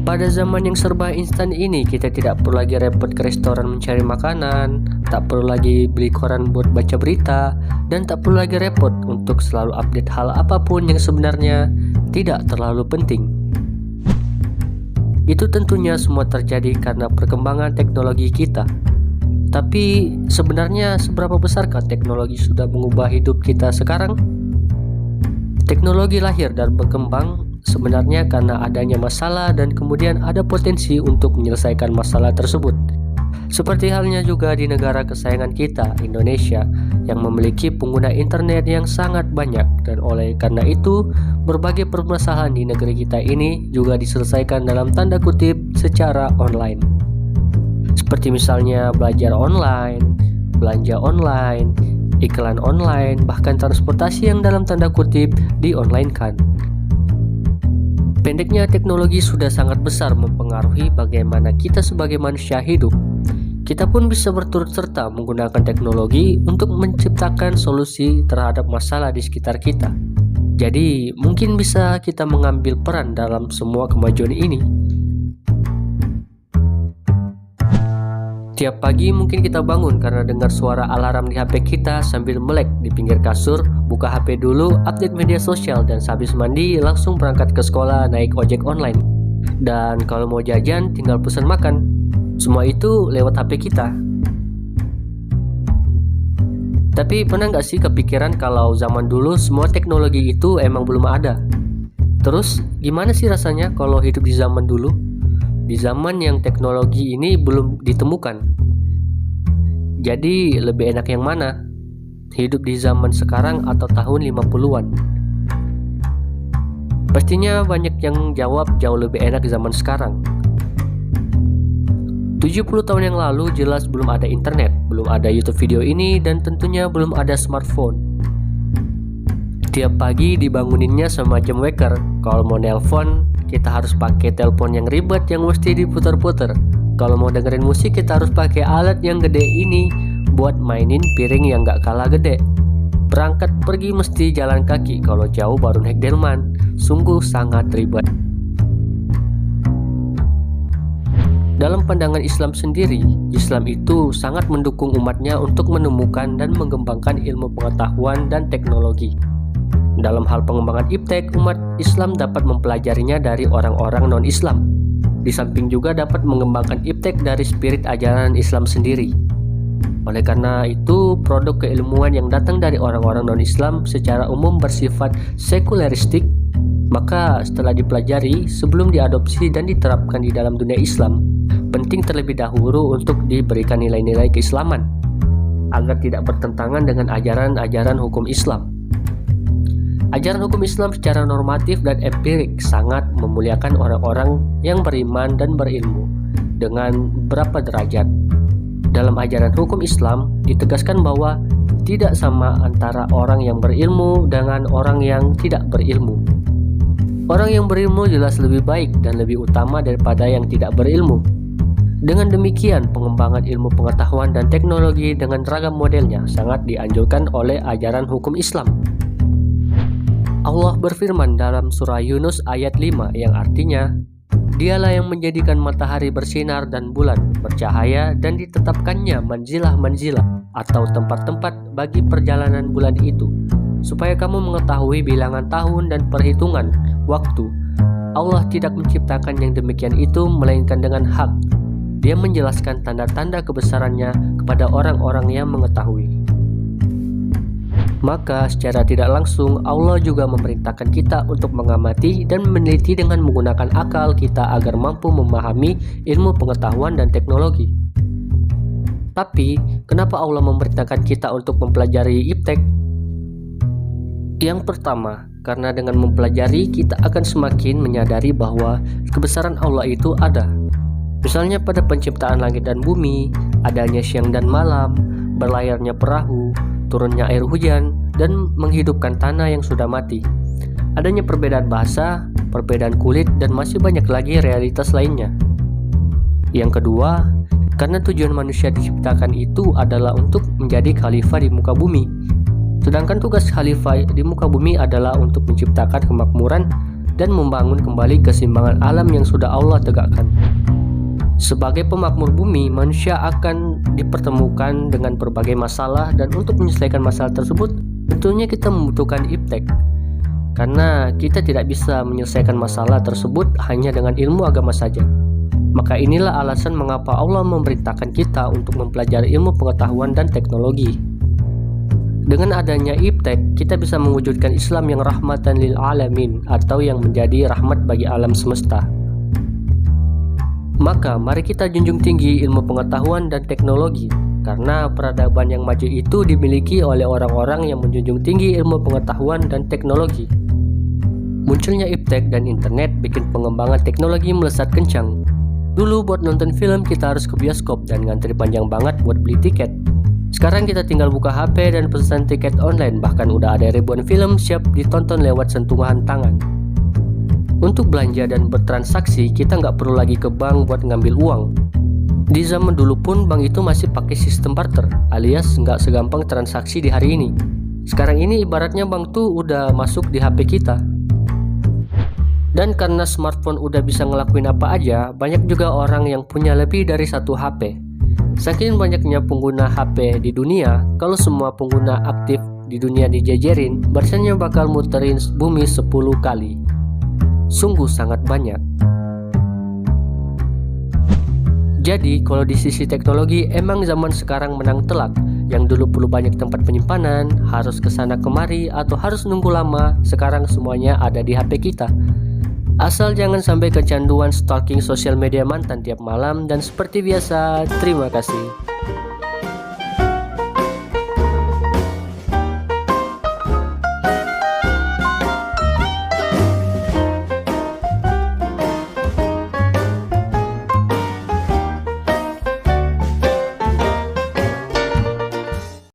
Pada zaman yang serba instan ini, kita tidak perlu lagi repot ke restoran mencari makanan, tak perlu lagi beli koran buat baca berita, dan tak perlu lagi repot untuk selalu update hal apapun yang sebenarnya tidak terlalu penting. Itu tentunya semua terjadi karena perkembangan teknologi kita. Tapi sebenarnya seberapa besarkah teknologi sudah mengubah hidup kita sekarang? Teknologi lahir dan berkembang sebenarnya karena adanya masalah dan kemudian ada potensi untuk menyelesaikan masalah tersebut. Seperti halnya juga di negara kesayangan kita, Indonesia, yang memiliki pengguna internet yang sangat banyak, dan oleh karena itu berbagai permasalahan di negeri kita ini juga diselesaikan dalam tanda kutip secara online. Seperti misalnya belajar online, belanja online, iklan online, bahkan transportasi yang dalam tanda kutip di-online-kan. Pendeknya, teknologi sudah sangat besar mempengaruhi bagaimana kita sebagai manusia hidup. Kita pun bisa berturut serta menggunakan teknologi untuk menciptakan solusi terhadap masalah di sekitar kita. Jadi, mungkin bisa kita mengambil peran dalam semua kemajuan ini. Tiap pagi mungkin kita bangun karena dengar suara alarm di HP kita sambil melek di pinggir kasur, buka HP dulu, update media sosial, dan sehabis mandi langsung berangkat ke sekolah naik ojek online. Dan kalau mau jajan tinggal pesan makan. Semua itu lewat HP kita. Tapi pernah nggak sih kepikiran kalau zaman dulu semua teknologi itu emang belum ada? Terus gimana sih rasanya kalau hidup di zaman dulu? Di zaman yang teknologi ini belum ditemukan. Jadi lebih enak yang mana? Hidup di zaman sekarang atau tahun 50-an? Pastinya banyak yang jawab jauh lebih enak zaman sekarang. 70 tahun yang lalu jelas belum ada internet, belum ada YouTube video ini, dan tentunya belum ada smartphone. Tiap pagi dibanguninnya semacam waker. Kalau mau nelpon, kita harus pakai telepon yang ribet yang mesti diputar-putar. Kalau mau dengerin musik, kita harus pakai alat yang gede ini buat mainin piring yang gak kalah gede. Berangkat pergi mesti jalan kaki, kalau jauh baru naik delman. Sungguh sangat ribet. Dalam pandangan Islam sendiri, Islam itu sangat mendukung umatnya untuk menemukan dan mengembangkan ilmu pengetahuan dan teknologi. Dalam hal pengembangan iptek, umat Islam dapat mempelajarinya dari orang-orang non-Islam. Di samping juga dapat mengembangkan iptek dari spirit ajaran Islam sendiri. Oleh karena itu, produk keilmuan yang datang dari orang-orang non-Islam secara umum bersifat sekuleristik. Maka setelah dipelajari, sebelum diadopsi dan diterapkan di dalam dunia Islam, penting terlebih dahulu untuk diberikan nilai-nilai keislaman, agar tidak bertentangan dengan ajaran-ajaran hukum Islam. Ajaran hukum Islam secara normatif dan empirik sangat memuliakan orang-orang yang beriman dan berilmu dengan beberapa derajat. Dalam ajaran hukum Islam ditegaskan bahwa tidak sama antara orang yang berilmu dengan orang yang tidak berilmu. Orang yang berilmu jelas lebih baik dan lebih utama daripada yang tidak berilmu. Dengan demikian, pengembangan ilmu pengetahuan dan teknologi dengan ragam modelnya sangat dianjurkan oleh ajaran hukum Islam. Allah berfirman dalam surah Yunus ayat 5 yang artinya, Dialah yang menjadikan matahari bersinar dan bulan bercahaya dan ditetapkannya manzilah-manzilah atau tempat-tempat bagi perjalanan bulan itu, supaya kamu mengetahui bilangan tahun dan perhitungan waktu. Allah tidak menciptakan yang demikian itu melainkan dengan hak. Dia menjelaskan tanda-tanda kebesarannya kepada orang-orang yang mengetahui. Maka secara tidak langsung Allah juga memerintahkan kita untuk mengamati dan meneliti dengan menggunakan akal kita agar mampu memahami ilmu pengetahuan dan teknologi. Tapi kenapa Allah memerintahkan kita untuk mempelajari iptek? Yang pertama, karena dengan mempelajari kita akan semakin menyadari bahwa kebesaran Allah itu ada. Misalnya pada penciptaan langit dan bumi, adanya siang dan malam, berlayarnya perahu, turunnya air hujan, dan menghidupkan tanah yang sudah mati. Adanya perbedaan bahasa, perbedaan kulit, dan masih banyak lagi realitas lainnya. Yang kedua, karena tujuan manusia diciptakan itu adalah untuk menjadi khalifah di muka bumi. Sedangkan tugas khalifah di muka bumi adalah untuk menciptakan kemakmuran dan membangun kembali keseimbangan alam yang sudah Allah tegakkan. Sebagai pemakmur bumi, manusia akan dipertemukan dengan berbagai masalah, dan untuk menyelesaikan masalah tersebut tentunya kita membutuhkan iptek. Karena kita tidak bisa menyelesaikan masalah tersebut hanya dengan ilmu agama saja. Maka inilah alasan mengapa Allah memerintahkan kita untuk mempelajari ilmu pengetahuan dan teknologi. Dengan adanya iptek, kita bisa mewujudkan Islam yang rahmatan lil alamin, atau yang menjadi rahmat bagi alam semesta. Maka mari kita junjung tinggi ilmu pengetahuan dan teknologi, karena peradaban yang maju itu dimiliki oleh orang-orang yang menjunjung tinggi ilmu pengetahuan dan teknologi. Munculnya iptek dan internet bikin pengembangan teknologi melesat kencang. Dulu buat nonton film kita harus ke bioskop dan ngantri panjang banget buat beli tiket. Sekarang kita tinggal buka HP dan pesan tiket online, bahkan udah ada ribuan film siap ditonton lewat sentuhan tangan. Untuk belanja dan bertransaksi, kita nggak perlu lagi ke bank buat ngambil uang. Di zaman dulu pun bank itu masih pakai sistem barter, alias nggak segampang transaksi di hari ini. Sekarang ini ibaratnya bank tuh udah masuk di HP kita. Dan karena smartphone udah bisa ngelakuin apa aja, banyak juga orang yang punya lebih dari satu HP. Saking banyaknya pengguna HP di dunia, kalau semua pengguna aktif di dunia dijajarin, barisannya bakal muterin bumi 10 kali. Sungguh sangat banyak. Jadi kalau di sisi teknologi emang zaman sekarang menang telak. Yang dulu perlu banyak tempat penyimpanan, harus kesana kemari, atau harus nunggu lama, sekarang semuanya ada di HP kita. Asal jangan sampai kecanduan stalking sosial media mantan tiap malam, dan seperti biasa, terima kasih.